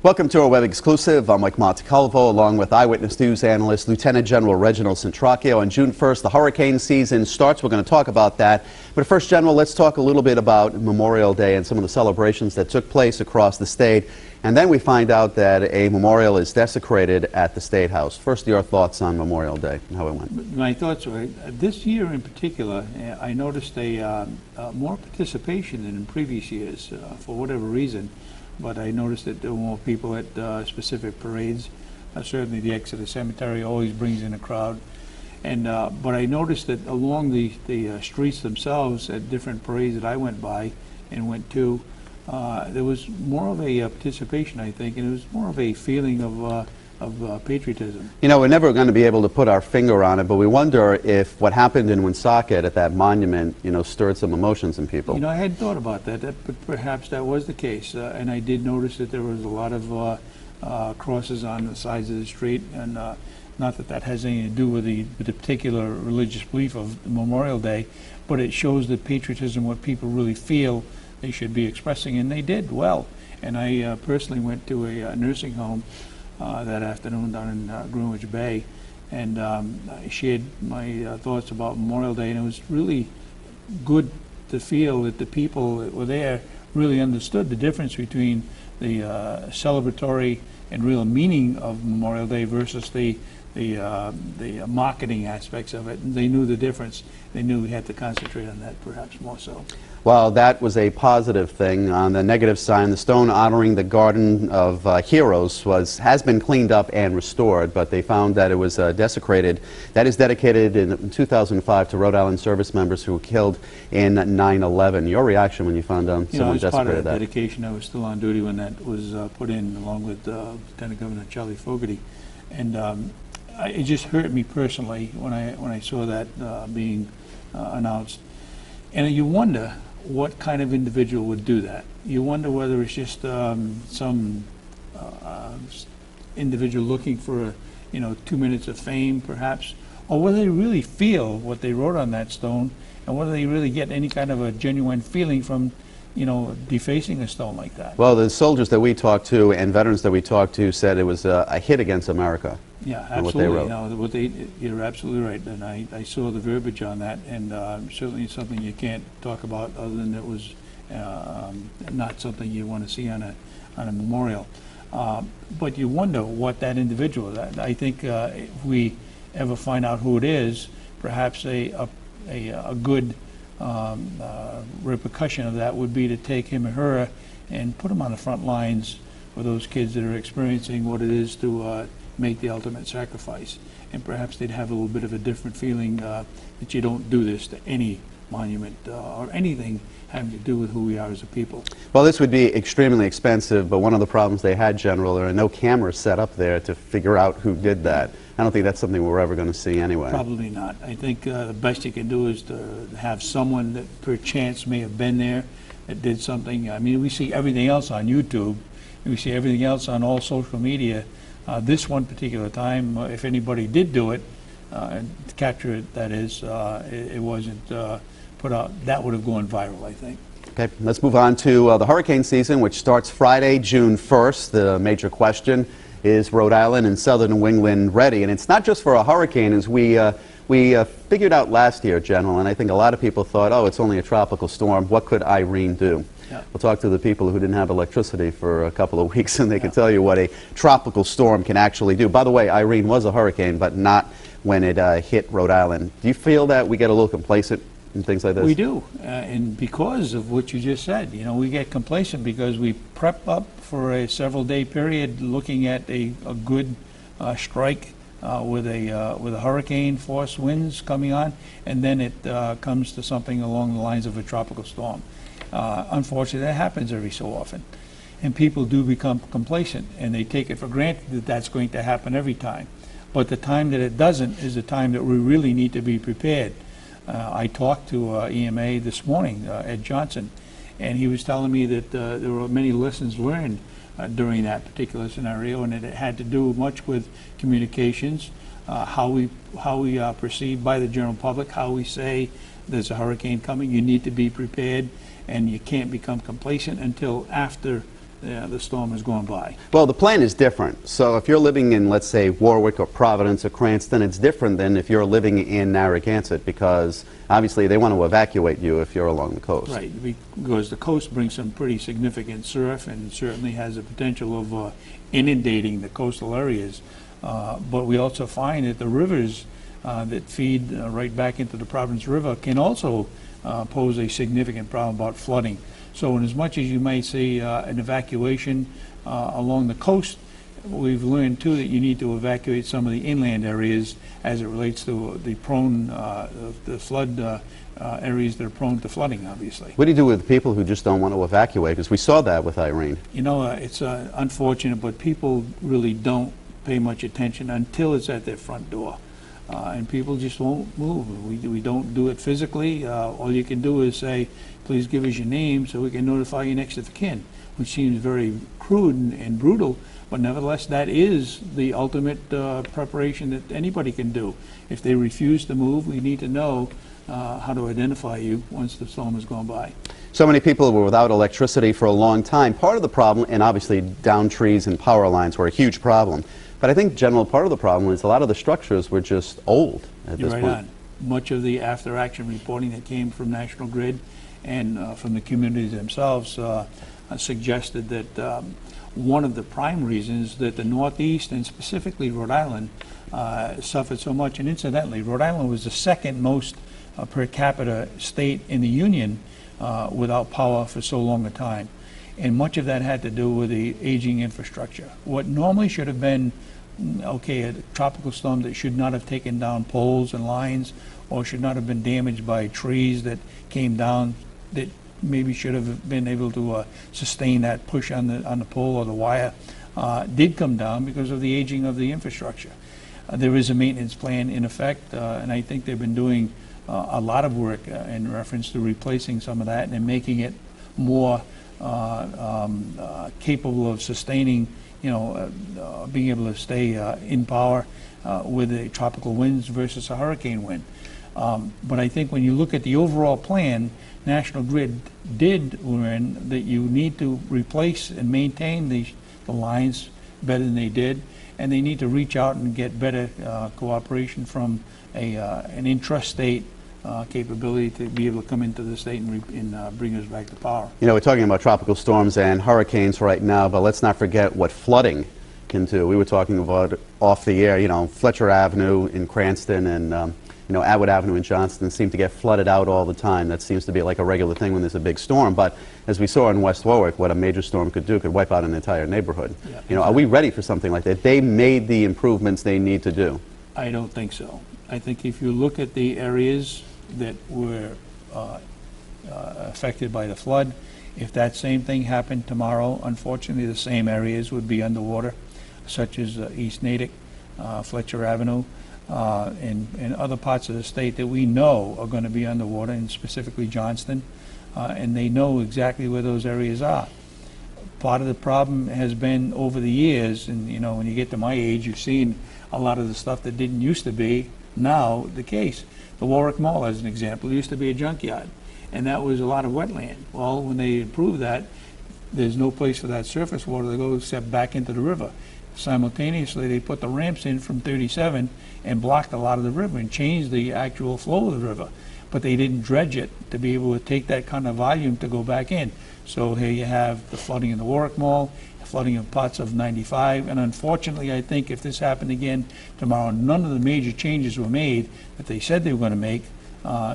Welcome to our web exclusive. I'm Mike Montecalvo, along with Eyewitness News analyst Lieutenant General Reginald Centracchio. On June 1st, the hurricane season starts. We're going to talk about that. But first, General, let's talk a little bit about Memorial Day and some of the celebrations that took place across the state. And then we find out that a memorial is desecrated at the State House. First, your thoughts on Memorial Day and how it went. My thoughts were, this year in particular, I noticed more participation than in previous years, for whatever reason. But I noticed that there were more people at specific parades. Certainly the Exeter Cemetery always brings in a crowd. And but I noticed that along the streets themselves at different parades that I went by and went to, there was more of a participation, I think, and it was more of a feeling of patriotism. You know, we're never going to be able to put our finger on it, but we wonder if what happened in Woonsocket at that monument, stirred some emotions in people. You know, I hadn't thought about that, but perhaps that was the case. And I did notice that there was a lot of crosses on the sides of the street, and not that that has anything to do with the particular religious belief of Memorial Day, but it shows the patriotism, what people really feel they should be expressing, and they did well. And I personally went to a nursing home that afternoon down in Greenwich Bay, and I shared my thoughts about Memorial Day, and it was really good to feel that the people that were there really understood the difference between the celebratory and real meaning of Memorial Day versus the marketing aspects of it. And they knew the difference. They knew we had to concentrate on that perhaps more so. Well, that was a positive thing. On the negative side, the stone honoring the Garden of Heroes has been cleaned up and restored, but they found that it was desecrated. That is dedicated in 2005 to Rhode Island service members who were killed in 9/11. Your reaction when you found someone desecrated that? As part of the dedication, I was still on duty when that was put in, along with Lieutenant Governor Charlie Fogarty, and it just hurt me personally when I saw that being announced. And you wonder what kind of individual would do that. You wonder whether it's just some individual looking for 2 minutes of fame, perhaps, or whether they really feel what they wrote on that stone, and whether they really get any kind of a genuine feeling from defacing a stone like that. Well, the soldiers that we talked to and veterans that we talked to said it was a hit against America. Yeah, absolutely. You're absolutely right, and I saw the verbiage on that, and certainly it's something you can't talk about other than it was not something you want to see on a memorial. But you wonder what that individual is. I think if we ever find out who it is, perhaps a good repercussion of that would be to take him or her and put him on the front lines for those kids that are experiencing what it is to make the ultimate sacrifice, and perhaps they'd have a little bit of a different feeling that you don't do this to any monument or anything having to do with who we are as a people. Well, this would be extremely expensive, but one of the problems they had, General, there are no cameras set up there to figure out who did that. I don't think that's something we're ever going to see anyway. Probably not. I think the best you can do is to have someone that perchance may have been there that did something. I mean, we see everything else on YouTube, we see everything else on all social media. This one particular time, if anybody did do it, and capture it, that is, it wasn't put out, that would have gone viral, I think. Okay, let's move on to the hurricane season, which starts Friday, June 1st. The major question is Rhode Island and southern New England ready? And it's not just for a hurricane, as we figured out last year, General, and I think a lot of people thought, oh, it's only a tropical storm. What could Irene do? Yeah. We'll talk to the people who didn't have electricity for a couple of weeks, and they can tell you what a tropical storm can actually do. By the way, Irene was a hurricane, but not when it hit Rhode Island. Do you feel that we get a little complacent in things like this? We do, and because of what you just said, we get complacent because we prep up for a several-day period looking at a good strike with a hurricane force winds coming on, and then it comes to something along the lines of a tropical storm. Unfortunately, that happens every so often, and people do become complacent, and they take it for granted that that's going to happen every time. But the time that it doesn't is the time that we really need to be prepared. I talked to EMA this morning, Ed Johnson, and he was telling me that there were many lessons learned during that particular scenario, and it had to do much with communications, how we perceived by the general public, how we say there's a hurricane coming. You need to be prepared, and you can't become complacent until after the storm has gone by. Well, the plan is different. So if you're living in, let's say, Warwick or Providence or Cranston, it's different than if you're living in Narragansett, because obviously they want to evacuate you if you're along the coast. Right, because the coast brings some pretty significant surf and certainly has the potential of inundating the coastal areas. But we also find that the rivers that feed right back into the Providence River can also pose a significant problem about flooding. So in as much as you may see an evacuation along the coast, we've learned too that you need to evacuate some of the inland areas as it relates to the prone, the flood areas that are prone to flooding, obviously. What do you do with people who just don't want to evacuate? Because we saw that with Irene. You know, it's unfortunate, but people really don't pay much attention until it's at their front door. And people just won't move. We don't do it physically. All you can do is say, please give us your name so we can notify your next of kin, which seems very crude and brutal, but nevertheless that is the ultimate preparation that anybody can do. If they refuse to move, we need to know how to identify you once the storm has gone by. So many people were without electricity for a long time. Part of the problem, and obviously down trees and power lines were a huge problem, but I think general part of the problem is a lot of the structures were just old at this point. You're right on. Much of the after-action reporting that came from National Grid and from the communities themselves suggested that one of the prime reasons that the Northeast and specifically Rhode Island suffered so much, and incidentally, Rhode Island was the second most per capita state in the Union without power for so long a time. And much of that had to do with the aging infrastructure. What normally should have been, okay, a tropical storm that should not have taken down poles and lines or should not have been damaged by trees that came down that maybe should have been able to sustain that push on the pole or the wire, did come down because of the aging of the infrastructure. There is a maintenance plan in effect, and I think they've been doing a lot of work in reference to replacing some of that and making it more capable of sustaining, being able to stay in power with the tropical winds versus a hurricane wind. But I think when you look at the overall plan, National Grid did learn that you need to replace and maintain the lines better than they did, and they need to reach out and get better cooperation from an intrastate capability to be able to come into the state and bring us back to power. You know, we're talking about tropical storms and hurricanes right now, but let's not forget what flooding can do. We were talking about off the air, Fletcher Avenue in Cranston and Atwood Avenue in Johnston seem to get flooded out all the time. That seems to be like a regular thing when there's a big storm. But as we saw in West Warwick, what a major storm could do could wipe out an entire neighborhood. Yeah, are we ready for something like that? They made the improvements they need to do. I don't think so. I think if you look at the areas that were affected by the flood, if that same thing happened tomorrow, unfortunately the same areas would be underwater, such as East Natick, Fletcher Avenue, and other parts of the state that we know are going to be underwater, and specifically Johnston, and they know exactly where those areas are. Part of the problem has been over the years, and when you get to my age, you've seen a lot of the stuff that didn't used to be now the case. The Warwick Mall, as an example, used to be a junkyard, and that was a lot of wetland. Well, when they improved that, there's no place for that surface water to go except back into the river. Simultaneously, they put the ramps in from 37 and blocked a lot of the river and changed the actual flow of the river. But they didn't dredge it to be able to take that kind of volume to go back in. So here you have the flooding in the Warwick Mall, flooding of parts of 95, and unfortunately I think if this happened again tomorrow, none of the major changes were made that they said they were going to make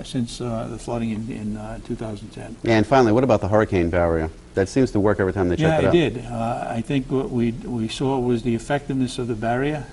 since the flooding in 2010. And finally, what about the hurricane barrier? That seems to work every time they check it out. Yeah, it did. I think what we saw was the effectiveness of the barrier.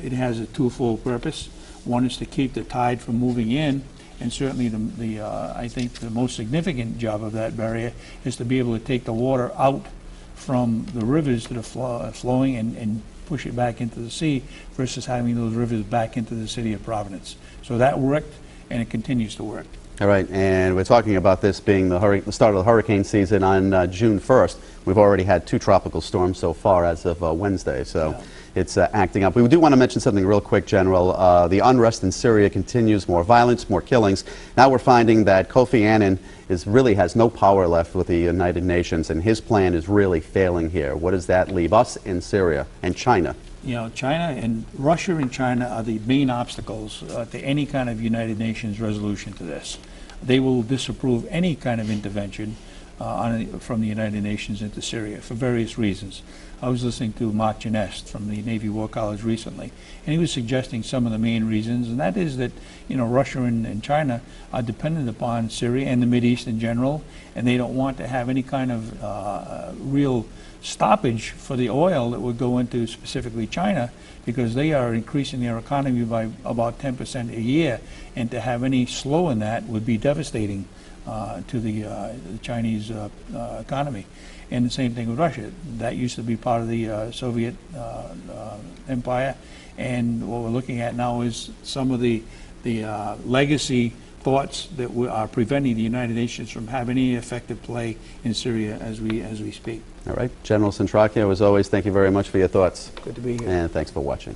It has a twofold purpose. One is to keep the tide from moving in, and certainly I think the most significant job of that barrier is to be able to take the water out from the rivers that are flowing and push it back into the sea versus having those rivers back into the city of Providence. So that worked, and it continues to work. All right, and we're talking about this being the start of the hurricane season on June 1st. We've already had 2 tropical storms so far as of Wednesday, so it's acting up. We do want to mention something real quick, General. The unrest in Syria continues, more violence, more killings. Now we're finding that Kofi Annan really has no power left with the United Nations, and his plan is really failing here. What does that leave us in Syria and China? You know, China and Russia and China are the main obstacles to any kind of United Nations resolution to this. They will disapprove any kind of intervention from the United Nations into Syria for various reasons. I was listening to Mark Genest from the Navy War College recently, and he was suggesting some of the main reasons, and that is that, you know, Russia and China are dependent upon Syria and the Mideast in general, and they don't want to have any kind of real stoppage for the oil that would go into specifically China, because they are increasing their economy by about 10% a year, and to have any slow in that would be devastating to the Chinese economy. And the same thing with Russia. That used to be part of the Soviet empire, and what we're looking at now is some of the legacy thoughts that are preventing the United Nations from having any effective play in Syria as we speak. All right, General Centracchio, as always, thank you very much for your thoughts. Good to be here. And thanks for watching.